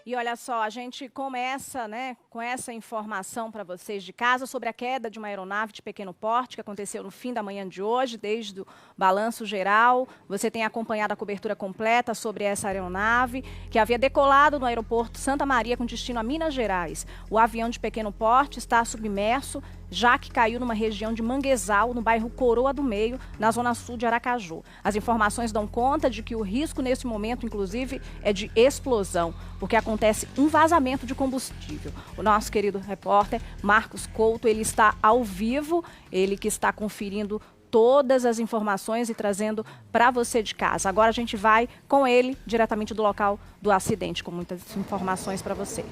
E olha só, a gente começa, né, com essa informação para vocês de casa sobre a queda de uma aeronave de pequeno porte que aconteceu no fim da manhã de hoje, desde o balanço geral. Você tem acompanhado a cobertura completa sobre essa aeronave, que havia decolado no aeroporto Santa Maria com destino a Minas Gerais. O avião de pequeno porte está submerso, já que caiu numa região de Manguezal, no bairro Coroa do Meio, na zona sul de Aracaju. As informações dão conta de que o risco nesse momento, inclusive, é de explosão, porque acontece um vazamento de combustível. O nosso querido repórter Marcos Couto, ele está ao vivo, ele que está conferindo todas as informações e trazendo para você de casa. Agora a gente vai com ele diretamente do local do acidente, com muitas informações para você.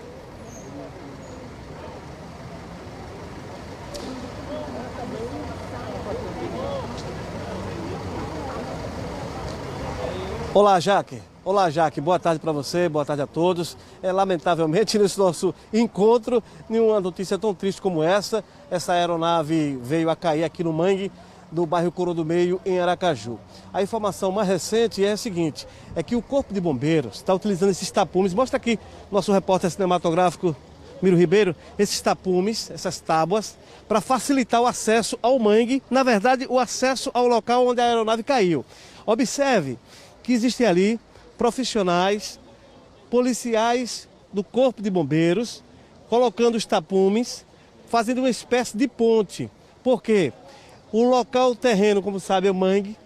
Olá, Jaque. Olá, Jaque. Boa tarde para você, boa tarde a todos. Lamentavelmente, nesse nosso encontro, nenhuma notícia tão triste como essa aeronave veio a cair aqui no mangue do bairro Coroa do Meio, em Aracaju. A informação mais recente é a seguinte, é que o Corpo de Bombeiros está utilizando esses tapumes. Mostra aqui nosso repórter cinematográfico, Miro Ribeiro, esses tapumes, essas tábuas, para facilitar o acesso ao mangue, na verdade, o acesso ao local onde a aeronave caiu. Observe que existem ali profissionais, policiais do Corpo de Bombeiros, colocando os tapumes, fazendo uma espécie de ponte. Por quê? O local, o terreno, como sabe, é o mangue.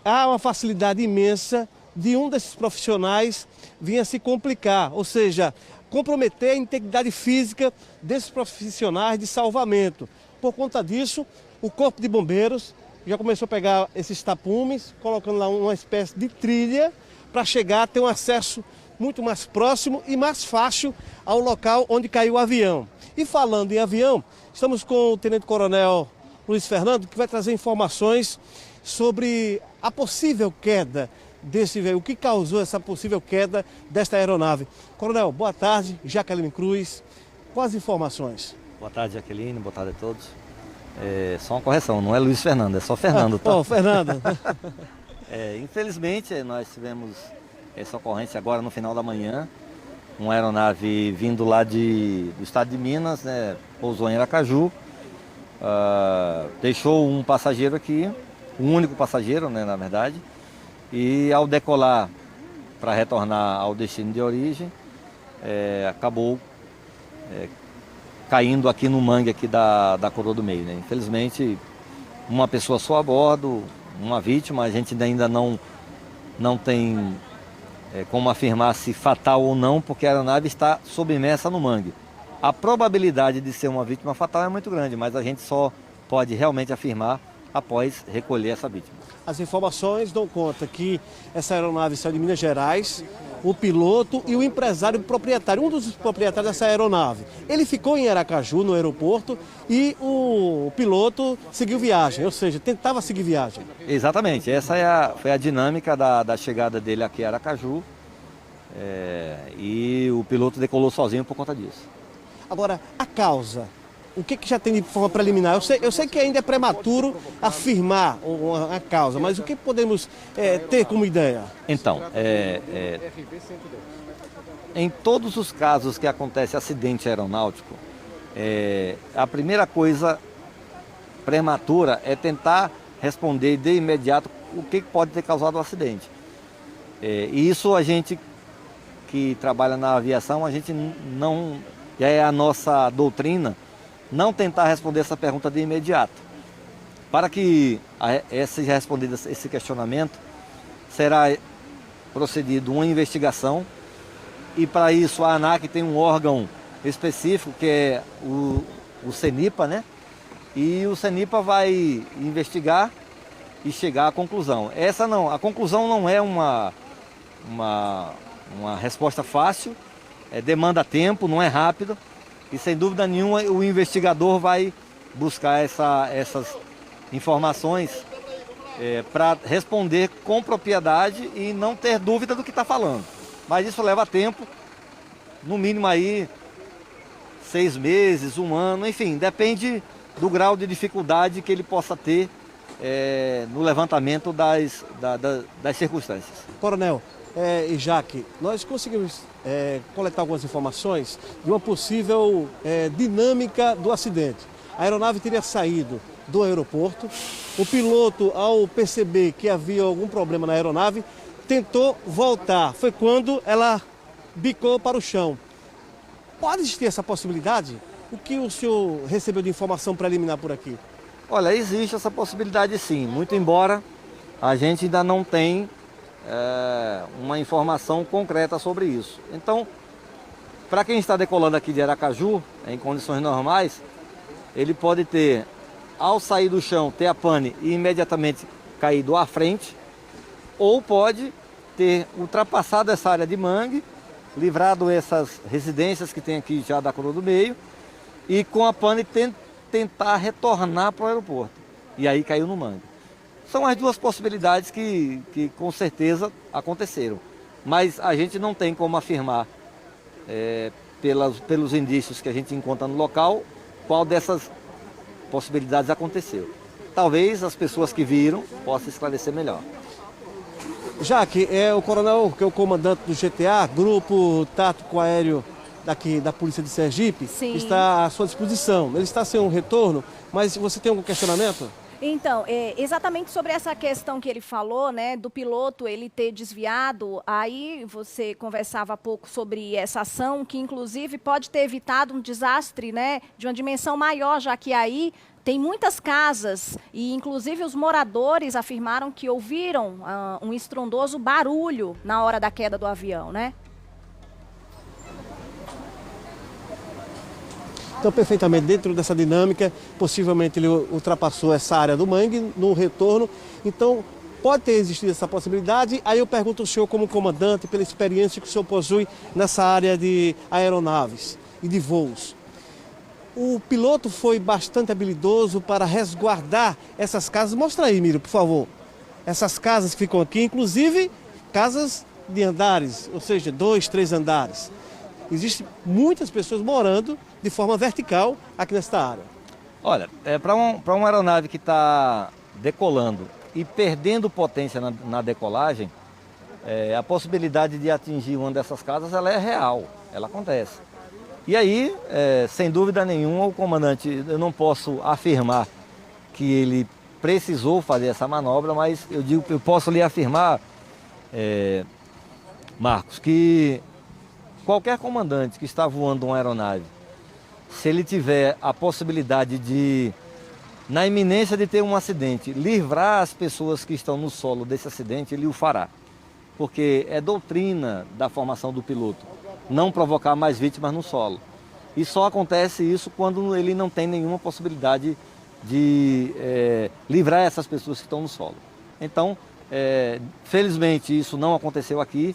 Há uma facilidade imensa de um desses profissionais vir a se complicar, ou seja, comprometer a integridade física desses profissionais de salvamento. Por conta disso, o Corpo de Bombeiros já começou a pegar esses tapumes, colocando lá uma espécie de trilha para chegar a ter um acesso muito mais próximo e mais fácil ao local onde caiu o avião. E falando em avião, estamos com o Tenente Coronel Luiz Fernando, que vai trazer informações sobre a possível queda desse veículo, o que causou essa possível queda desta aeronave. Coronel, boa tarde, Jaqueline Cruz, quais as informações? Boa tarde, Jaqueline, boa tarde a todos. Só uma correção, não é Luiz Fernando, é só Fernando, tá? Oh, Fernando. Infelizmente, nós tivemos essa ocorrência agora no final da manhã. Uma aeronave vindo lá do estado de Minas, né, pousou em Aracaju. Deixou um passageiro aqui, um único passageiro, né, na verdade. E ao decolar para retornar ao destino de origem, acabou caindo aqui no mangue aqui da Coroa do Meio, né? Infelizmente, uma pessoa só a bordo, uma vítima, a gente ainda não tem como afirmar se fatal ou não, porque a aeronave está submersa no mangue. A probabilidade de ser uma vítima fatal é muito grande, mas a gente só pode realmente afirmar após recolher essa vítima. As informações dão conta que essa aeronave saiu de Minas Gerais, o piloto e o empresário proprietário, um dos proprietários dessa aeronave. Ele ficou em Aracaju, no aeroporto, e o piloto seguiu viagem, ou seja, tentava seguir viagem. Exatamente, essa foi a dinâmica da chegada dele aqui a Aracaju, e o piloto decolou sozinho por conta disso. Agora, a causa, o que já tem de forma preliminar? Eu sei que ainda é prematuro afirmar a causa, mas o que podemos ter como ideia? Então, em todos os casos que acontece acidente aeronáutico, a primeira coisa prematura é tentar responder de imediato o que pode ter causado o acidente. E isso a gente que trabalha na aviação, a gente não, já é a nossa doutrina, não tentar responder essa pergunta de imediato. Para que seja respondido esse questionamento, será procedido uma investigação e para isso a ANAC tem um órgão específico que é o CENIPA, né? E o CENIPA vai investigar e chegar à conclusão. A conclusão não é uma resposta fácil, demanda tempo, não é rápido. E sem dúvida nenhuma o investigador vai buscar essas informações para responder com propriedade e não ter dúvida do que está falando. Mas isso leva tempo, no mínimo aí 6 meses, 1 ano, enfim, depende do grau de dificuldade que ele possa ter no levantamento das circunstâncias. Coronel, E Jaque, nós conseguimos coletar algumas informações de uma possível dinâmica do acidente. A aeronave teria saído do aeroporto, o piloto, ao perceber que havia algum problema na aeronave, tentou voltar. Foi quando ela bicou para o chão. Pode existir essa possibilidade? O que o senhor recebeu de informação preliminar por aqui? Olha, existe essa possibilidade sim, muito embora a gente ainda não tenha uma informação concreta sobre isso. Então, para quem está decolando aqui de Aracaju, em condições normais, ele pode ter, ao sair do chão, ter a pane e imediatamente caído à frente, ou pode ter ultrapassado essa área de mangue, livrado essas residências que tem aqui já da Coroa do Meio, e com a pane tentar retornar para o aeroporto. E aí caiu no mangue. São as duas possibilidades que com certeza aconteceram. Mas a gente não tem como afirmar, pelos indícios que a gente encontra no local, qual dessas possibilidades aconteceu. Talvez as pessoas que viram possam esclarecer melhor. Jaque, o coronel, que é o comandante do GTA, Grupo Tático Aéreo daqui da Polícia de Sergipe, Sim. está à sua disposição. Ele está sem um retorno, mas você tem algum questionamento? Então, exatamente sobre essa questão que ele falou, né, do piloto ele ter desviado, aí você conversava há pouco sobre essa ação, que inclusive pode ter evitado um desastre, né, de uma dimensão maior, já que aí tem muitas casas e inclusive os moradores afirmaram que ouviram um estrondoso barulho na hora da queda do avião, né? Então, perfeitamente dentro dessa dinâmica, possivelmente ele ultrapassou essa área do mangue no retorno. Então, pode ter existido essa possibilidade. Aí eu pergunto ao senhor, como comandante, pela experiência que o senhor possui nessa área de aeronaves e de voos. O piloto foi bastante habilidoso para resguardar essas casas. Mostra aí, Miro, por favor. Essas casas que ficam aqui, inclusive casas de andares, ou seja, 2, 3 andares. Existem muitas pessoas morando de forma vertical aqui nesta área. Olha, para uma aeronave que está decolando e perdendo potência na decolagem, a possibilidade de atingir uma dessas casas ela é real, ela acontece. E aí, sem dúvida nenhuma, o comandante, eu não posso afirmar que ele precisou fazer essa manobra, mas eu posso lhe afirmar, Marcos, que qualquer comandante que está voando uma aeronave, se ele tiver a possibilidade de, na iminência de ter um acidente, livrar as pessoas que estão no solo desse acidente, ele o fará. Porque é doutrina da formação do piloto não provocar mais vítimas no solo. E só acontece isso quando ele não tem nenhuma possibilidade de livrar essas pessoas que estão no solo. Então, felizmente isso não aconteceu aqui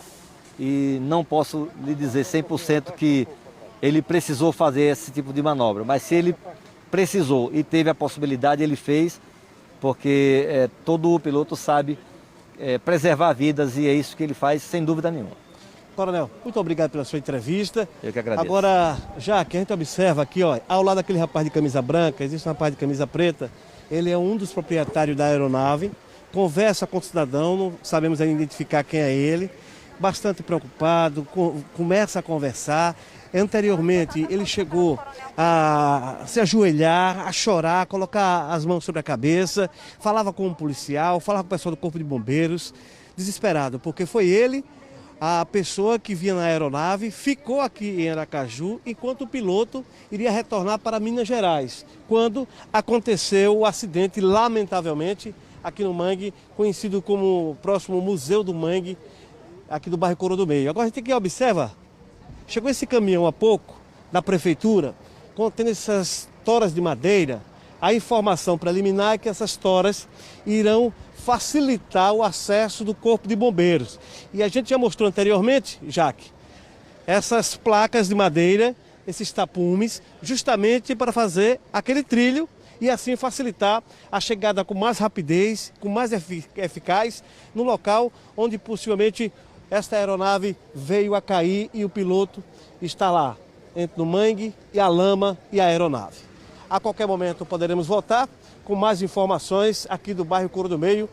e não posso lhe dizer 100% que ele precisou fazer esse tipo de manobra, mas se ele precisou e teve a possibilidade, ele fez, porque todo piloto sabe preservar vidas e é isso que ele faz sem dúvida nenhuma. Coronel, muito obrigado pela sua entrevista. Eu que agradeço. Agora, já que a gente observa aqui, ó, ao lado daquele rapaz de camisa branca, existe um rapaz de camisa preta, ele é um dos proprietários da aeronave, conversa com o cidadão, não sabemos ainda identificar quem é ele, bastante preocupado, começa a conversar. Anteriormente, ele chegou a se ajoelhar, a chorar, a colocar as mãos sobre a cabeça, falava com um policial, falava com o pessoal do Corpo de Bombeiros, desesperado, porque foi ele, a pessoa que vinha na aeronave, ficou aqui em Aracaju, enquanto o piloto iria retornar para Minas Gerais, quando aconteceu o acidente, lamentavelmente, aqui no Mangue, conhecido como o próximo Museu do Mangue, aqui do bairro Coroa do Meio. Agora a gente tem que observar, chegou esse caminhão há pouco, da prefeitura, contendo essas toras de madeira. A informação preliminar é que essas toras irão facilitar o acesso do Corpo de Bombeiros. E a gente já mostrou anteriormente, Jaque, essas placas de madeira, esses tapumes, justamente para fazer aquele trilho e assim facilitar a chegada com mais rapidez, com mais eficaz, no local onde possivelmente esta aeronave veio a cair e o piloto está lá, entre o mangue e a lama e a aeronave. A qualquer momento poderemos voltar com mais informações aqui do bairro Coroa do Meio,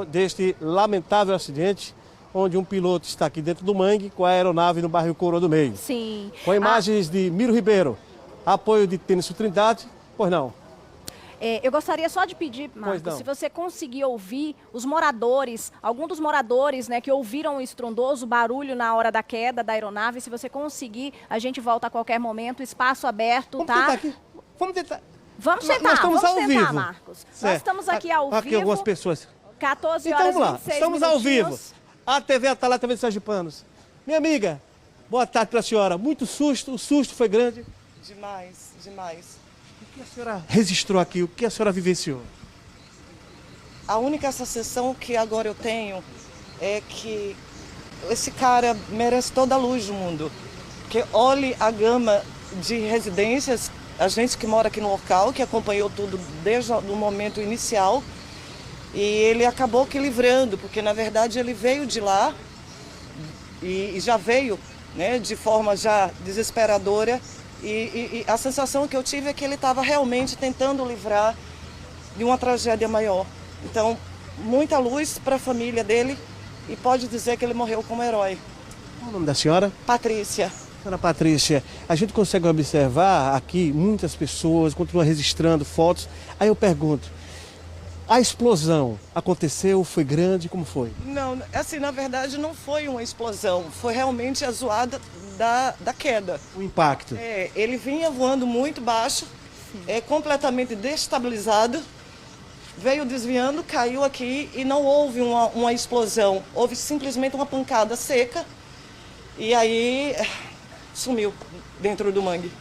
deste lamentável acidente, onde um piloto está aqui dentro do mangue com a aeronave no bairro Coroa do Meio. Sim. Com imagens de Miro Ribeiro, apoio de Tênis Trindade, pois não. Eu gostaria só de pedir, Marcos, se você conseguir ouvir os moradores, algum dos moradores, né, que ouviram o estrondoso barulho na hora da queda da aeronave, se você conseguir, a gente volta a qualquer momento, espaço aberto, Vamos tá? tentar aqui. Vamos tentar. Vamos tentar, Nós estamos vamos ao tentar, vivo. Marcos. Certo. Nós estamos aqui ao Aqui vivo, algumas pessoas. 14 Então horas vamos lá, 26 estamos ao vivo. minutinhos. A TV Atalaya, TV de Sergipanos. Minha amiga, boa tarde para a senhora. Muito susto, o susto foi grande. Demais, demais. O que a senhora registrou aqui? O que a senhora vivenciou? A única sensação que agora eu tenho é que esse cara merece toda a luz do mundo. Que olhe a gama de residências, a gente que mora aqui no local, que acompanhou tudo desde o momento inicial, e ele acabou que livrando, porque na verdade ele veio de lá e já veio, né, de forma já desesperadora, e a sensação que eu tive é que ele estava realmente tentando livrar de uma tragédia maior. Então, muita luz para a família dele e pode dizer que ele morreu como herói. Qual o nome da senhora? Patrícia. Senhora Patrícia, a gente consegue observar aqui muitas pessoas continuam registrando fotos. Aí eu pergunto, a explosão aconteceu, foi grande, como foi? Não, assim, na verdade não foi uma explosão, foi realmente a zoada da queda. O impacto. Ele vinha voando muito baixo, completamente destabilizado, veio desviando, caiu aqui e não houve uma explosão, houve simplesmente uma pancada seca e aí sumiu dentro do mangue.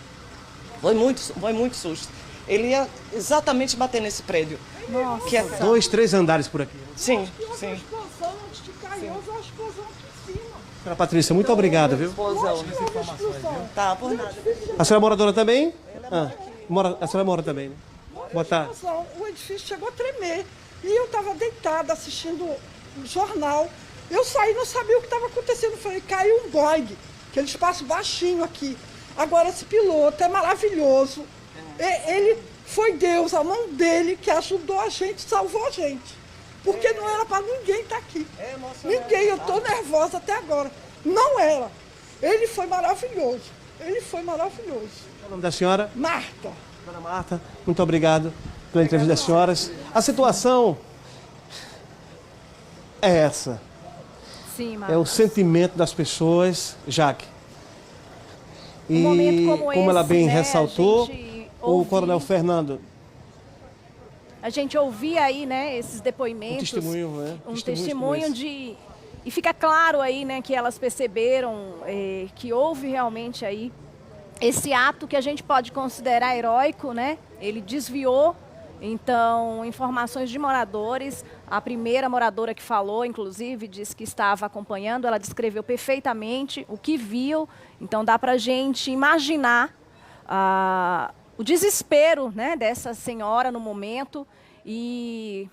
Foi muito susto. Ele ia exatamente bater nesse prédio. Nossa. Que é... 2, 3 andares por aqui. Sim, Houve sim. uma explosão antes de cair, houve uma explosão aqui em cima. Senhora Patrícia, muito obrigado, viu? Explosão. Tá, por nada. A senhora é moradora também? A senhora mora também, né? Boa tarde. Explosão. O edifício chegou a tremer. E eu estava deitada assistindo o jornal. Eu saí, não sabia o que estava acontecendo. Falei, caiu um Boeing, aquele espaço baixinho aqui. Agora esse piloto é maravilhoso. Ele foi Deus, a mão dele que ajudou a gente, salvou a gente. Porque não era para ninguém estar aqui. Ninguém, eu estou nervosa até agora. Não era. Ele foi maravilhoso. Ele foi maravilhoso. Qual o nome da senhora? Marta. Dona Marta, muito obrigado pela entrevista das senhoras. A situação é essa. Sim, Marcos. É o sentimento das pessoas, Jaque. E Um momento como ela esse, bem né, ressaltou, a gente o ouve- Coronel Fernando, A gente ouvia aí, né, esses depoimentos. testemunho, né? Um Testemunhos testemunho como esse. de... E fica claro aí, né, que elas perceberam que houve realmente aí esse ato que a gente pode considerar heróico, né? Ele desviou, então, informações de moradores. A primeira moradora que falou, inclusive, disse que estava acompanhando, ela descreveu perfeitamente o que viu. Então, dá para a gente imaginar o desespero, né, dessa senhora no momento e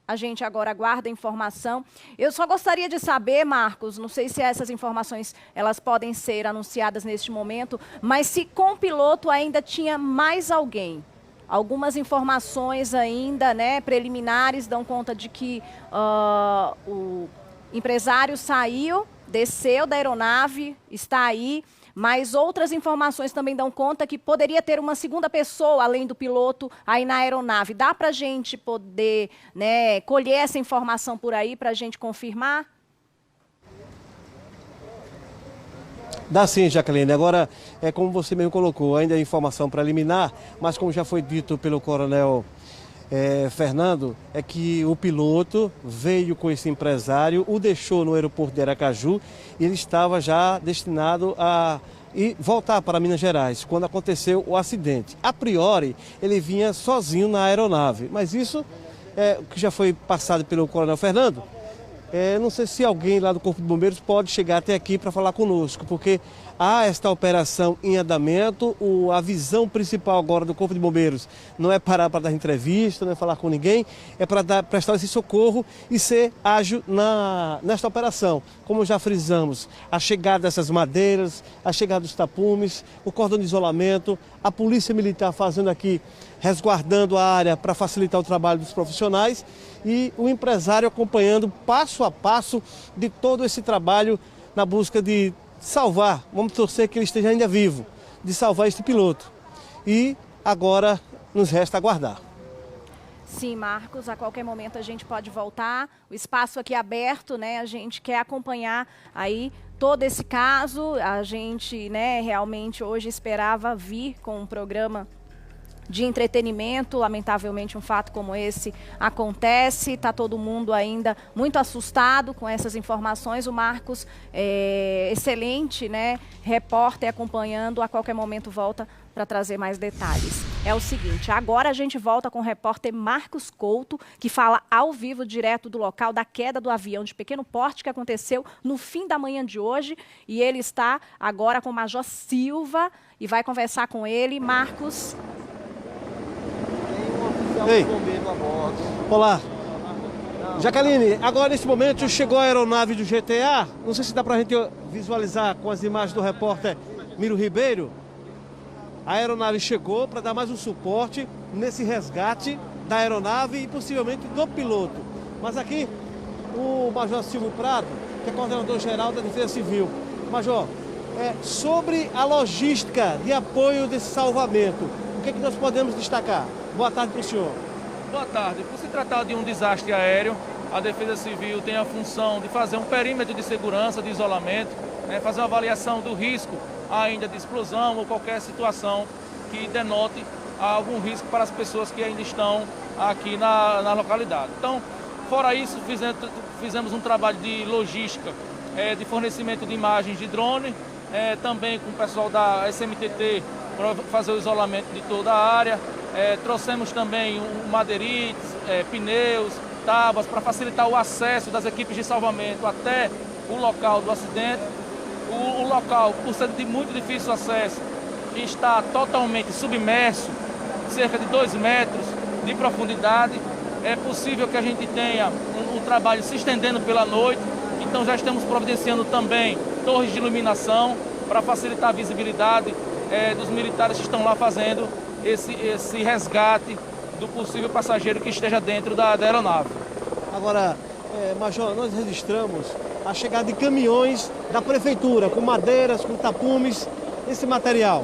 a gente agora aguarda a informação. Eu só gostaria de saber, Marcos, não sei se essas informações elas podem ser anunciadas neste momento, mas se com o piloto ainda tinha mais alguém. Algumas informações ainda, né, preliminares dão conta de que o empresário saiu, desceu da aeronave, está aí. Mas outras informações também dão conta que poderia ter uma segunda pessoa, além do piloto, aí na aeronave. Dá para a gente poder, né, colher essa informação por aí para a gente confirmar? Dá sim, Jaqueline. Agora, é como você mesmo colocou, ainda é informação preliminar, mas como já foi dito pelo Coronel Fernando, é que o piloto veio com esse empresário, o deixou no aeroporto de Aracaju e ele estava já destinado a voltar para Minas Gerais, quando aconteceu o acidente. A priori, ele vinha sozinho na aeronave, mas isso é o que já foi passado pelo Coronel Fernando. Não sei se alguém lá do Corpo de Bombeiros pode chegar até aqui para falar conosco, porque há esta operação em andamento. A visão principal agora do Corpo de Bombeiros não é parar para dar entrevista, não é falar com ninguém, é para prestar esse socorro e ser ágil nesta operação. Como já frisamos, a chegada dessas madeiras, a chegada dos tapumes, o cordão de isolamento, a Polícia Militar fazendo aqui, resguardando a área para facilitar o trabalho dos profissionais e o empresário acompanhando passo a passo de todo esse trabalho na busca de salvar, vamos torcer que ele esteja ainda vivo, de salvar este piloto. E agora nos resta aguardar. Sim, Marcos, a qualquer momento a gente pode voltar, o espaço aqui é aberto, né? A gente quer acompanhar aí todo esse caso, a gente, né, realmente hoje esperava vir com um programa de entretenimento. Lamentavelmente um fato como esse acontece, está todo mundo ainda muito assustado com essas informações. O Marcos é excelente, né, repórter, acompanhando, a qualquer momento volta para trazer mais detalhes. É o seguinte, agora a gente volta com o repórter Marcos Couto, que fala ao vivo, direto do local da queda do avião de pequeno porte que aconteceu no fim da manhã de hoje, e ele está agora com o Major Silva e vai conversar com ele. Marcos. Ei. Olá. Jaqueline, agora nesse momento chegou a aeronave do GTA. Não sei se dá para a gente visualizar com as imagens do repórter Miro Ribeiro. A aeronave chegou para dar mais um suporte nesse resgate da aeronave e possivelmente do piloto. Mas aqui o Major Silvio Prado, que é coordenador-geral da Defesa Civil. Major, sobre a logística de apoio desse salvamento, o que é que nós podemos destacar? Boa tarde para o senhor. Boa tarde. Por se tratar de um desastre aéreo, a Defesa Civil tem a função de fazer um perímetro de segurança, de isolamento, né, fazer uma avaliação do risco ainda de explosão ou qualquer situação que denote algum risco para as pessoas que ainda estão aqui na localidade. Então, fora isso, fizemos um trabalho de logística, de fornecimento de imagens de drone, também com o pessoal da SMTT para fazer o isolamento de toda a área. Trouxemos também madeirites, pneus, tábuas para facilitar o acesso das equipes de salvamento até o local do acidente. O local, por ser de muito difícil acesso, está totalmente submerso, cerca de 2 metros de profundidade. É possível que a gente tenha um trabalho se estendendo pela noite, então já estamos providenciando também torres de iluminação para facilitar a visibilidade dos militares que estão lá fazendo esse resgate do possível passageiro que esteja dentro da aeronave. Agora, Major, nós registramos a chegada de caminhões da prefeitura, com madeiras, com tapumes, esse material.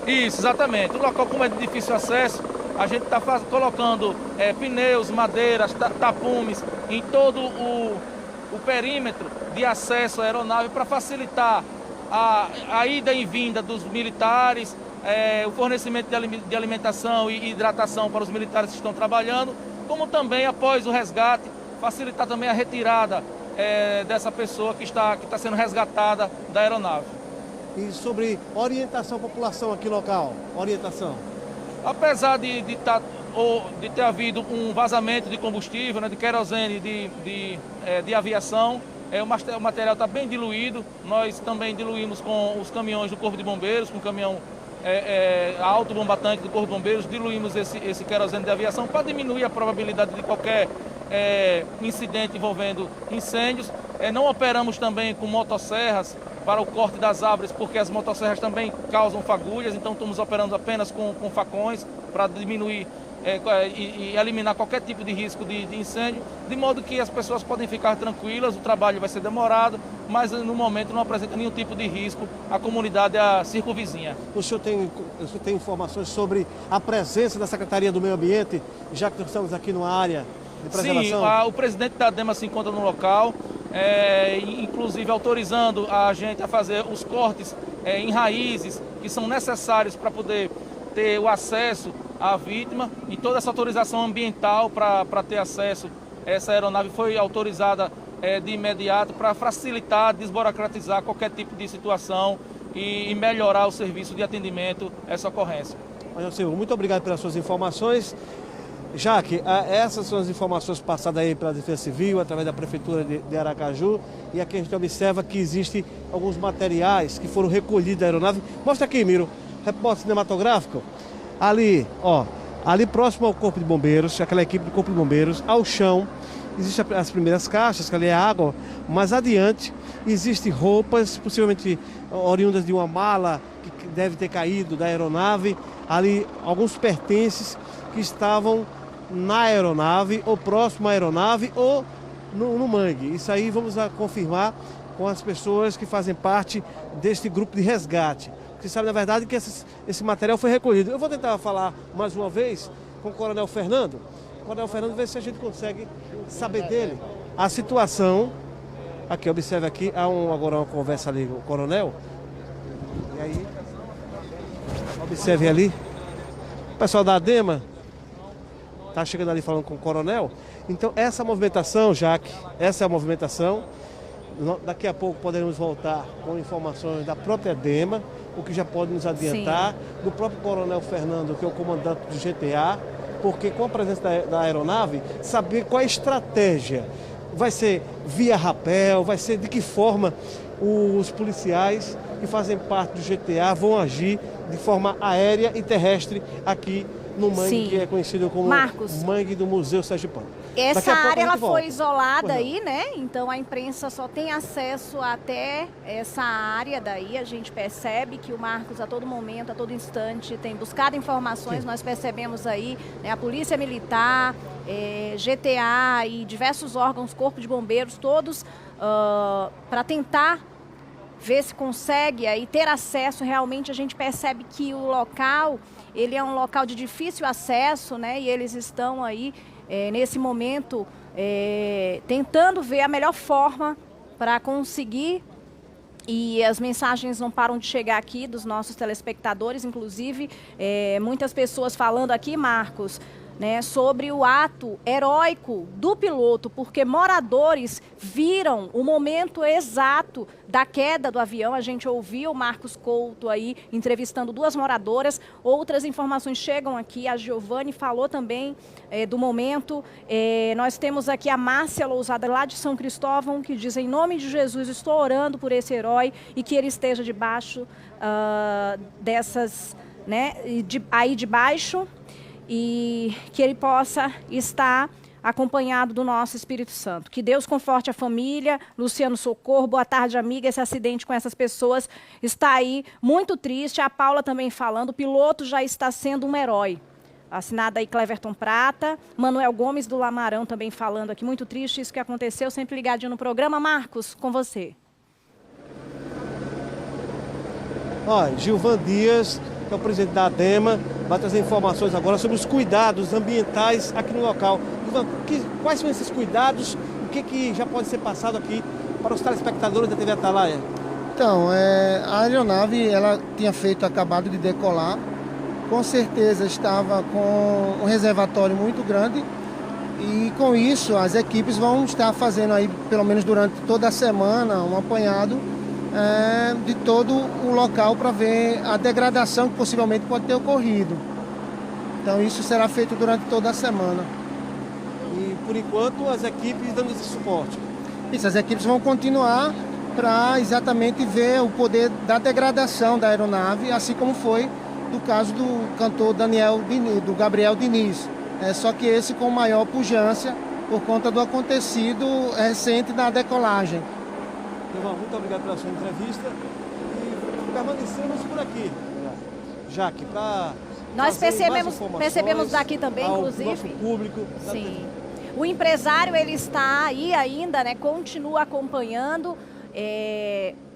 Isso, exatamente. O local, como é de difícil acesso, a gente está colocando pneus, madeiras, tapumes em todo o perímetro de acesso à aeronave para facilitar a ida e vinda dos militares, o fornecimento de alimentação e hidratação para os militares que estão trabalhando, como também, após o resgate, facilitar também a retirada dessa pessoa que está sendo resgatada da aeronave. E sobre orientação à população aqui local, orientação? Apesar de ter havido um vazamento de combustível, né, de querosene de aviação, o material está bem diluído. Nós também diluímos com os caminhões do Corpo de Bombeiros, com o caminhão alto bomba-tanque do Corpo de Bombeiros, diluímos esse querosene de aviação para diminuir a probabilidade de qualquer incidente envolvendo incêndios. Não operamos também com motosserras para o corte das árvores, porque as motosserras também causam fagulhas, então estamos operando apenas com facões para diminuir e eliminar qualquer tipo de risco de incêndio, de modo que as pessoas podem ficar tranquilas. O trabalho vai ser demorado, mas no momento não apresenta nenhum tipo de risco à comunidade circunvizinha. O senhor tem informações sobre a presença da Secretaria do Meio Ambiente, já que nós estamos aqui numa área de preservação? Sim, o presidente da DEMA se encontra no local, inclusive autorizando a gente a fazer os cortes em raízes que são necessários para poder ter o acesso à vítima, e toda essa autorização ambiental para ter acesso a essa aeronave foi autorizada de imediato para facilitar, desburocratizar qualquer tipo de situação e melhorar o serviço de atendimento a essa ocorrência. Major Silvio, muito obrigado pelas suas informações. Jaque, essas são as informações passadas aí pela Defesa Civil, através da Prefeitura de Aracaju, e aqui a gente observa que existem alguns materiais que foram recolhidos da aeronave. Mostra aqui, Miro, repórter cinematográfico. Ali, ó, ali próximo ao Corpo de Bombeiros, aquela equipe do Corpo de Bombeiros, ao chão, existem as primeiras caixas, que ali é água, mais adiante existem roupas, possivelmente oriundas de uma mala que deve ter caído da aeronave, ali alguns pertences que estavam na aeronave, ou próximo à aeronave, ou no mangue. Isso aí vamos confirmar com as pessoas que fazem parte deste grupo de resgate. Você sabe, na verdade, que esse material foi recolhido. Eu vou tentar falar mais uma vez com o Coronel Fernando. O Coronel Fernando, ver se a gente consegue saber dele a situação. Aqui, observe aqui, há agora uma conversa ali com o Coronel. E aí, observe ali, o pessoal da ADEMA está chegando ali falando com o Coronel. Então, essa movimentação, Jaque, essa é a movimentação. Daqui a pouco poderemos voltar com informações da própria ADEMA, o que já pode nos adiantar, sim, do próprio Coronel Fernando, que é o comandante do GTA, porque com a presença da aeronave, saber qual é a estratégia. Vai ser via rapel, vai ser de que forma os policiais que fazem parte do GTA vão agir de forma aérea e terrestre aqui no mangue, sim, que é conhecido como Marcos, mangue do Museu Sergipano. Essa área ela foi isolada aí, né? Então a imprensa só tem acesso até essa área daí. A gente percebe que o Marcos a todo momento, a todo instante tem buscado informações. Sim. Nós percebemos aí, né, a Polícia Militar, GTA e diversos órgãos, Corpo de Bombeiros, todos para tentar ver se consegue aí ter acesso. Realmente a gente percebe que o local, ele é um local de difícil acesso, né? E eles estão aí, nesse momento, tentando ver a melhor forma para conseguir. E as mensagens não param de chegar aqui dos nossos telespectadores, inclusive muitas pessoas falando aqui, Marcos, né, sobre o ato heróico do piloto, porque moradores viram o momento exato da queda do avião. A gente ouviu o Marcos Couto aí entrevistando duas moradoras. Outras informações chegam aqui. A Giovane falou também do momento. Nós temos aqui a Márcia Lousada, lá de São Cristóvão, que diz: em nome de Jesus, estou orando por esse herói e que ele esteja debaixo dessas, né, aí debaixo, e que ele possa estar acompanhado do nosso Espírito Santo. Que Deus conforte a família. Luciano Socorro, boa tarde, amiga. Esse acidente com essas pessoas está aí muito triste. A Paula também falando, o piloto já está sendo um herói. Assinada aí Cleverton Prata. Manuel Gomes do Lamarão também falando aqui, muito triste isso que aconteceu, sempre ligadinho no programa. Marcos, com você. Gilvan Dias, que é o presidente da ADEMA, vai trazer informações agora sobre os cuidados ambientais aqui no local. Gilvan, quais são esses cuidados? O que já pode ser passado aqui para os telespectadores da TV Atalaia? Então, a aeronave ela tinha acabado de decolar, com certeza estava com um reservatório muito grande, e com isso as equipes vão estar fazendo aí, pelo menos durante toda a semana, um apanhado de todo o local para ver a degradação que possivelmente pode ter ocorrido. Então isso será feito durante toda a semana. E por enquanto as equipes dando esse suporte? Isso, as equipes vão continuar para exatamente ver o poder da degradação da aeronave, assim como foi do caso do cantor do Gabriel Diniz. Só que esse com maior pujança por conta do acontecido recente da decolagem. Muito obrigado pela sua entrevista e permanecemos por aqui, Jaque, para nós percebemos daqui também, inclusive, nosso público. Sim. O empresário, ele está aí ainda, né? Continua acompanhando.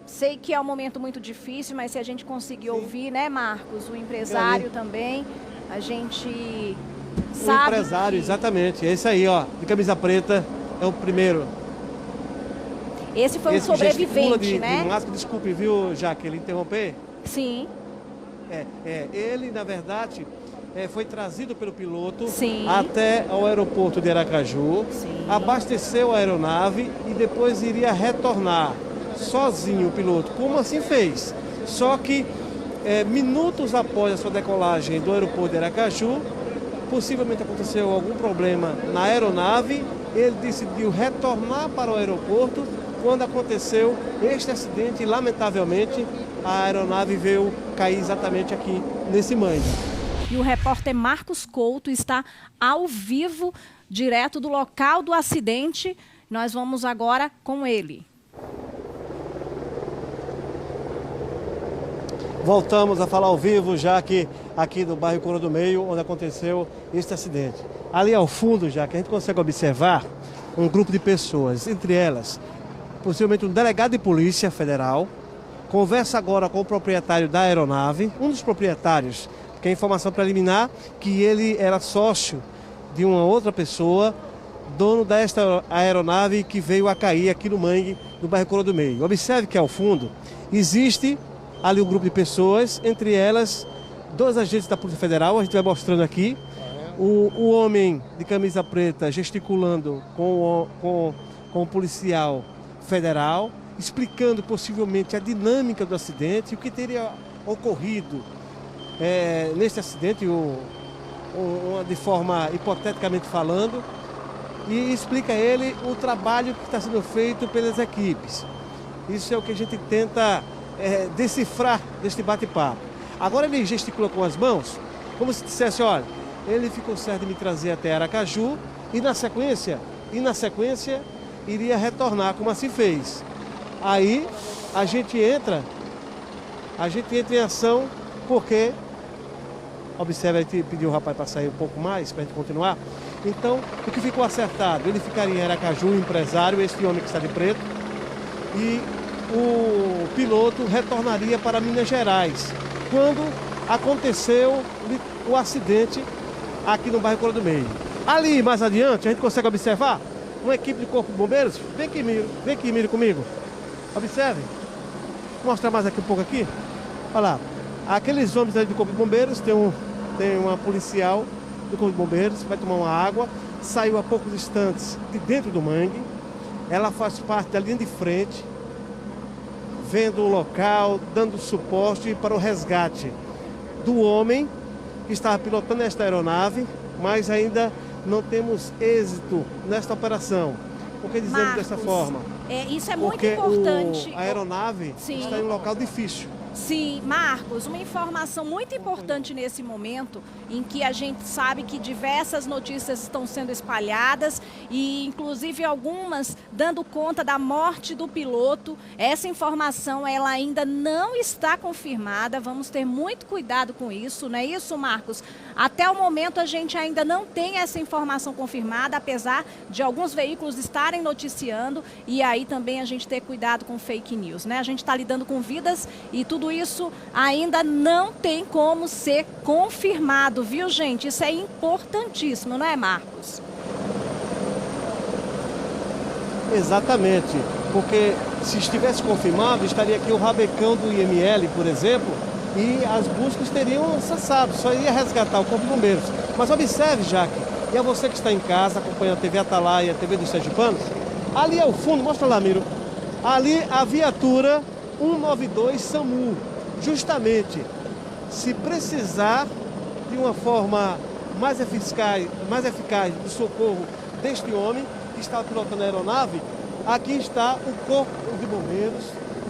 Sei que é um momento muito difícil, mas se a gente conseguir ouvir, né, Marcos, o empresário também, a gente sabe. O empresário, exatamente. Esse aí, ó, de camisa preta, é o primeiro. Esse foi um sobrevivente, né? Desculpe, viu, Jaque, ele interromper? Sim. Ele, na verdade, foi trazido pelo piloto, sim, até ao aeroporto de Aracaju, sim, abasteceu a aeronave e depois iria retornar sozinho o piloto, como assim fez. Só que minutos após a sua decolagem do aeroporto de Aracaju, possivelmente aconteceu algum problema na aeronave, ele decidiu retornar para o aeroporto quando aconteceu este acidente e, lamentavelmente, a aeronave veio cair exatamente aqui nesse mangue. E o repórter Marcos Couto está ao vivo, direto do local do acidente. Nós vamos agora com ele. Voltamos a falar ao vivo, já que aqui no bairro Coroa do Meio, onde aconteceu este acidente. Ali ao fundo, já que a gente consegue observar um grupo de pessoas, entre elas, possivelmente um delegado de polícia federal, conversa agora com o proprietário da aeronave, um dos proprietários, que é informação preliminar, que ele era sócio de uma outra pessoa, dono desta aeronave que veio a cair aqui no mangue do bairro Coroa do Meio. Observe que ao fundo existe ali um grupo de pessoas, entre elas 2 agentes da Polícia Federal, a gente vai mostrando aqui, o homem de camisa preta gesticulando com o policial federal, explicando possivelmente a dinâmica do acidente, o que teria ocorrido nesse acidente, de forma hipoteticamente falando, e explica a ele o trabalho que está sendo feito pelas equipes. Isso é o que a gente tenta decifrar deste bate-papo. Agora ele gesticula com as mãos, como se dissesse, olha, ele ficou certo de me trazer até Aracaju e na sequência iria retornar, como assim fez. Aí a gente entra em ação, porque, observe, a gente pediu o rapaz para sair um pouco mais, para a gente continuar. Então, o que ficou acertado? Ele ficaria em Aracaju, o empresário, esse homem que está de preto, e o piloto retornaria para Minas Gerais, quando aconteceu o acidente aqui no bairro Coroa do Meio. Ali, mais adiante, a gente consegue observar uma equipe de Corpo de Bombeiros. Vem aqui, mire comigo. Observe. Vou mostrar mais aqui um pouco aqui. Olha lá. Aqueles homens ali do Corpo de Bombeiros, tem uma policial do Corpo de Bombeiros, vai tomar uma água, saiu a poucos instantes de dentro do mangue. Ela faz parte da linha de frente, vendo o local, dando suporte para o resgate do homem que estava pilotando esta aeronave, mas ainda não temos êxito nesta operação. Por que dizemos dessa forma? Isso é muito porque importante. A aeronave está em um local difícil. Sim, Marcos, uma informação muito importante nesse momento em que a gente sabe que diversas notícias estão sendo espalhadas e inclusive algumas dando conta da morte do piloto. Essa informação ela ainda não está confirmada, vamos ter muito cuidado com isso, não é isso, Marcos? Até o momento a gente ainda não tem essa informação confirmada, apesar de alguns veículos estarem noticiando, e aí também a gente ter cuidado com fake news, né? A gente está lidando com vidas e tudo isso ainda não tem como ser confirmado, viu, gente? Isso é importantíssimo, não é, Marcos? Exatamente, porque se estivesse confirmado, estaria aqui o rabecão do IML, por exemplo, e as buscas teriam cessado, só ia resgatar o Corpo de Bombeiros. Mas observe, Jaque, e a você que está em casa, acompanhando a TV Atalaia, a TV dos Sergipanos, ali ao fundo, mostra lá, Miro, ali a viatura 192 SAMU, justamente, se precisar de uma forma mais eficaz do socorro deste homem que está pilotando a aeronave, aqui está o Corpo de Bombeiros,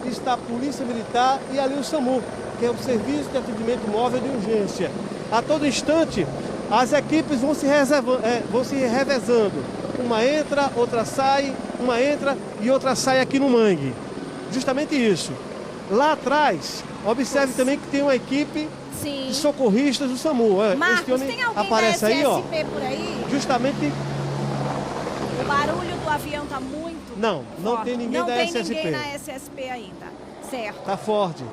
está a Polícia Militar e ali o SAMU, que é o Serviço de Atendimento Móvel de Urgência. A todo instante, as equipes vão se revezando. Uma entra, outra sai, uma entra e outra sai aqui no mangue. Justamente isso. Lá atrás, observe também que tem uma equipe de socorristas do SAMU. Marcos, este homem tem alguém aparece da SSP aí, ó. por aí? Justamente. O barulho do avião está muito Não forte. tem ninguém da SSP. Não tem ninguém na SSP ainda, certo? Tá forte.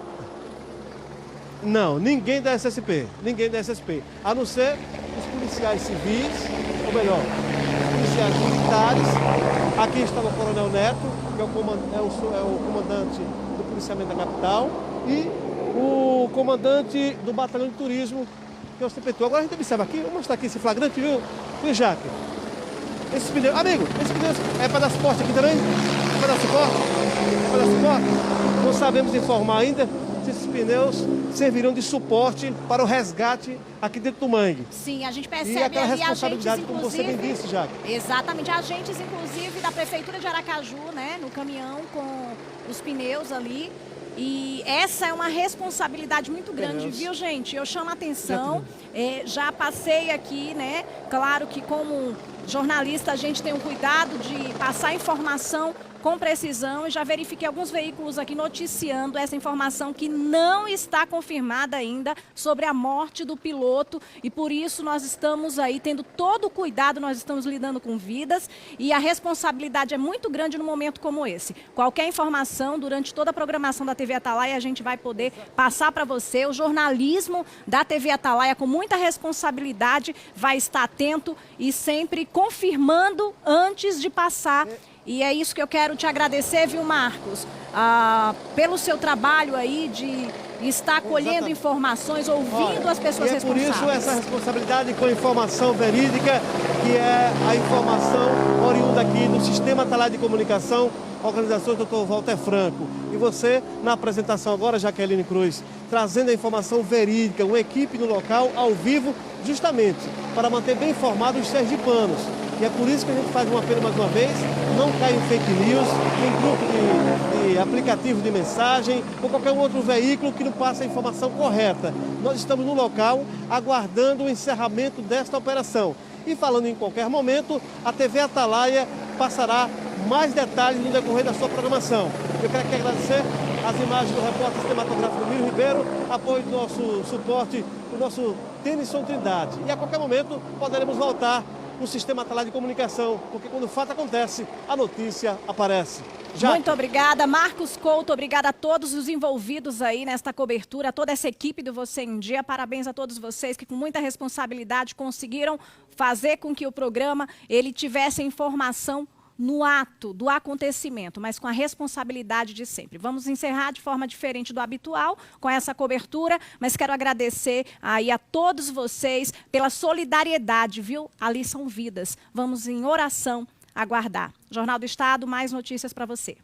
Não, ninguém da SSP. Ninguém da SSP. A não ser os policiais civis, ou melhor, os policiais militares. Aqui está o Coronel Neto, que é o comandante do policiamento da capital, e o comandante do batalhão de turismo, que é o CPTU. Agora a gente observa aqui, vamos mostrar aqui esse flagrante, viu, Jaque? Esse pneu, amigo, esse pneu é para dar suporte aqui também? É para dar suporte? É para dar suporte? Não sabemos informar ainda provavelmente esses pneus serviriam de suporte para o resgate aqui dentro do mangue. Sim, a gente E percebe aquela ali responsabilidade, agentes, como você bem inclusive. disse, Jaque. Exatamente, agentes, inclusive, da Prefeitura de Aracaju, né, no caminhão com os pneus ali. E essa é uma responsabilidade muito grande, viu, gente? Eu chamo a atenção, já passei aqui, né? Claro que como jornalista a gente tem o cuidado de passar informação com precisão e já verifiquei alguns veículos aqui noticiando essa informação que não está confirmada ainda sobre a morte do piloto e por isso nós estamos aí tendo todo o cuidado, nós estamos lidando com vidas e a responsabilidade é muito grande num momento como esse. Qualquer informação durante toda a programação da TV Atalaia a gente vai poder passar para você. O jornalismo da TV Atalaia com muita responsabilidade vai estar atento e sempre confirmando antes de passar. E é isso que eu quero te agradecer, viu, Marcos? Pelo seu trabalho aí de estar colhendo informações, ouvindo as pessoas responsáveis. E é por isso essa responsabilidade com a informação verídica, que é a informação oriunda aqui do Sistema Atalaia de Comunicação, organização do Dr. Walter Franco. E você, na apresentação agora, Jaqueline Cruz, trazendo a informação verídica, uma equipe no local, ao vivo, justamente para manter bem informados os sergipanos. E é por isso que a gente faz um apelo mais uma vez, não caia em fake news, em grupo de aplicativo de mensagem ou qualquer outro veículo que não passe a informação correta. Nós estamos no local aguardando o encerramento desta operação. E falando em qualquer momento, a TV Atalaia passará mais detalhes no decorrer da sua programação. Eu quero aqui agradecer as imagens do repórter cinematográfico Miro Ribeiro, apoio do nosso suporte, do nosso Tennyson Trindade. E a qualquer momento poderemos voltar no Sistema Atalaia de Comunicação, porque quando o fato acontece, a notícia aparece. Muito obrigada, Marcos Couto, obrigada a todos os envolvidos aí nesta cobertura, a toda essa equipe do Você em Dia, parabéns a todos vocês que com muita responsabilidade conseguiram fazer com que o programa ele tivesse informação no ato do acontecimento, mas com a responsabilidade de sempre. Vamos encerrar de forma diferente do habitual, com essa cobertura, mas quero agradecer aí a todos vocês pela solidariedade, viu? Ali são vidas. Vamos em oração aguardar. Jornal do Estado, mais notícias para você.